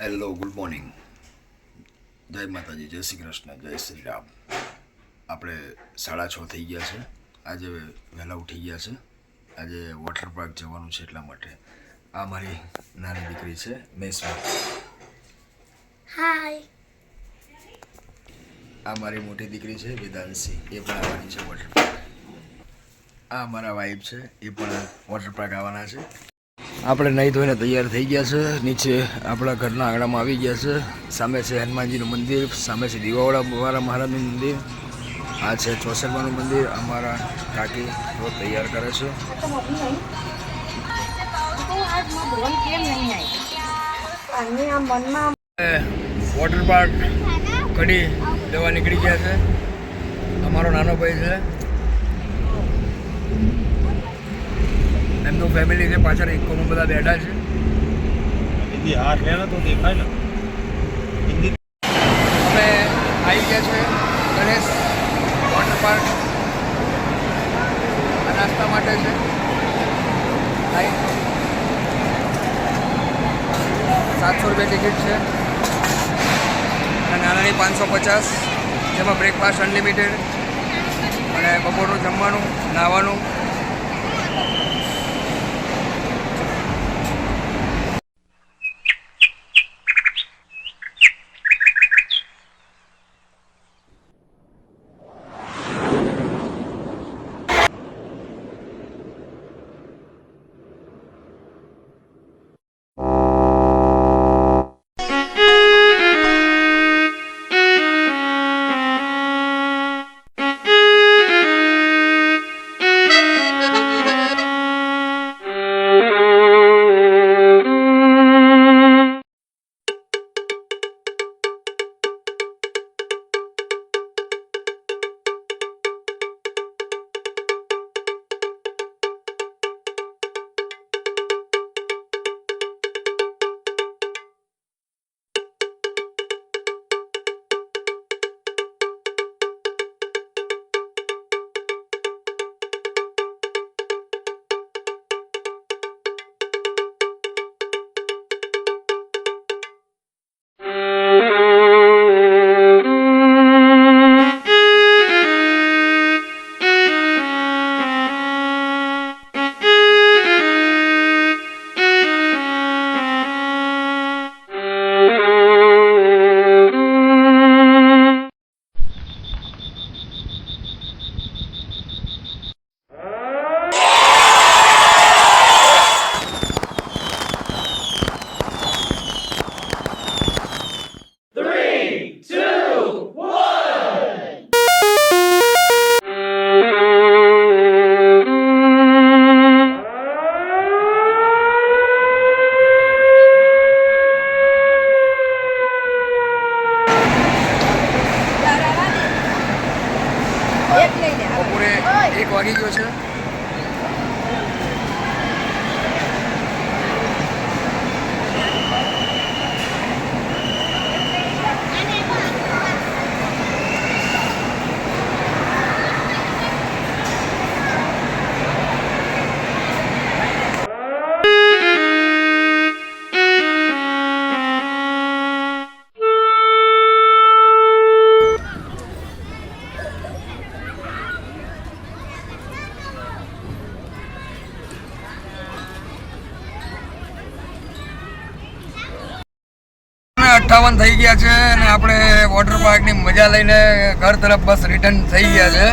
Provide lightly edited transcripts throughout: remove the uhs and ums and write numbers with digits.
Hello, good morning. જય માતાજી, જય શ્રી કૃષ્ણ, જય શ્રી રામ. આપણે 6:30 થઈ ગયા છે. આજે વહેલા ઉઠી ગયા છે. આજે વોટર પાર્ક જવાનું છે એટલા માટે. આ મારી નાની દીકરી છે મેસમાં. હાય. આ મારી મોટી દીકરી છે વેદાંશી, એ પણ આવવાની છે વોટર પાર્ક. આ મારા વાઈફ છે, એ પણ વોટર પાર્ક આવવાના છે. આપણે નહીં ધોઈને તૈયાર થઈ ગયા છે. નીચે આપણા ઘરના આંગણામાં આવી ગયા છે. સામે છે હનુમાનજીનું મંદિર, સામે છે દીવાવાળા મહારાજનું મંદિર, આ છે ચોસરમાનું મંદિર. અમારા કાકી તો તૈયાર કરે છે. વોટર પાર્ક કડી લેવા નીકળી ગયા છે. અમારો નાનો ભાઈ છે, એમનું ફેમિલી છે પાછળ. ઇકોમાં બધા બેઠા છે. हिंदी हाथ लेना तो देखा ना हिंदी. અમે આવી ગયા છે ગણેશ વોટર પાર્ક. આ નાસ્તા માટે છે. 700 રૂપિયા ટિકિટ છે અને નાનાની 550, જેમાં બ્રેકફાસ્ટ અનલિમિટેડ અને બપોરનું જમવાનું, નાહવાનું. બપોરે 1 વાગી ગયો છે. અઠ્ઠાવન થઈ ગયા છે અને આપણે વોટર પાર્કની મજા લઈને ઘર તરફ બસ રિટર્ન થઈ ગયા છે.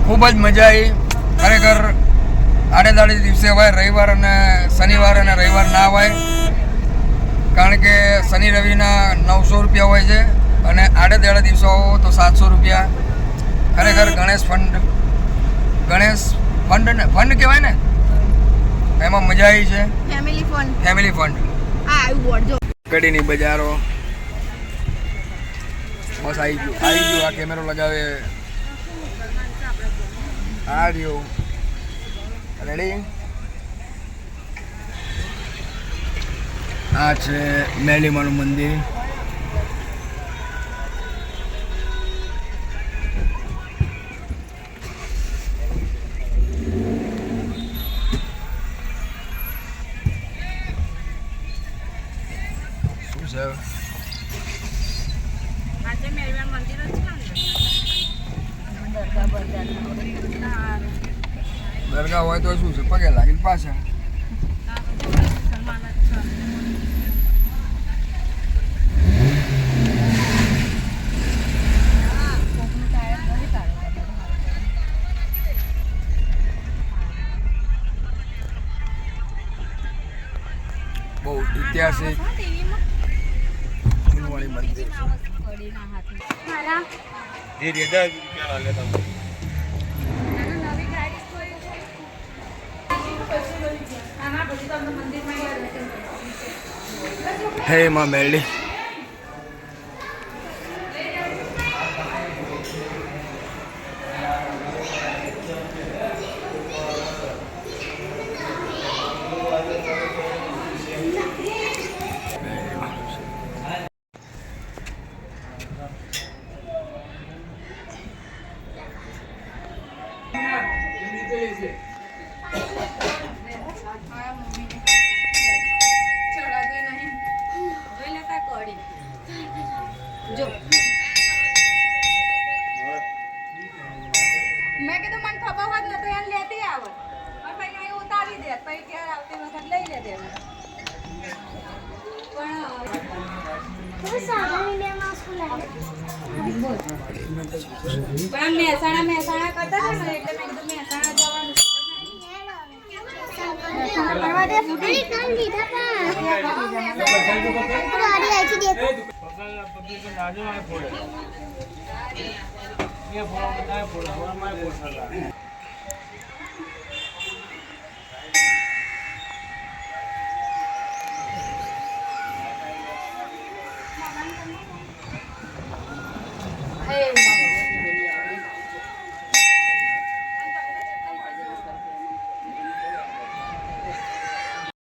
ખૂબ જ મજા આવી ખરેખર. આડેદાડે દિવસે હોય, રવિવાર અને શનિવાર અને રવિવાર ના હોય, કારણ કે શનિ રવિના 900 રૂપિયા હોય છે અને આડેદાડે દિવસો તો 700 રૂપિયા. ખરેખર ગણેશ ફંડ ને ફંડ કહેવાય ને, એમાં મજા આવી છે. Family fund. કડીની બજારો બસ આવી ગયું. આ કેમેરો લગાવે આ રહ્યો. રેડી. આ છે મેલીમાનું મંદિર. શું છે હવે? આજે મેરવાન મંદિર જ છે ને દરગાહ બજાર દરગાહ હોય તો શું છે, પગે લાગીને પાછા. બહુ ઐતિહાસિક જૂનવાણી મંદિર છે. જે રેજા રૂપિયા લાગે તમને હે માં મેરડી. જો મેં કીધું મને ખબર હોત ને તો એને લેતી આવત પણ પછી અહીં ઉતારી દે પછી ઘેર આવતી વખત લઈ લે દે પણ મહેસાણા કરતા હતા ને એટલે મેં કીધું મહેસાણા જવાનું આજે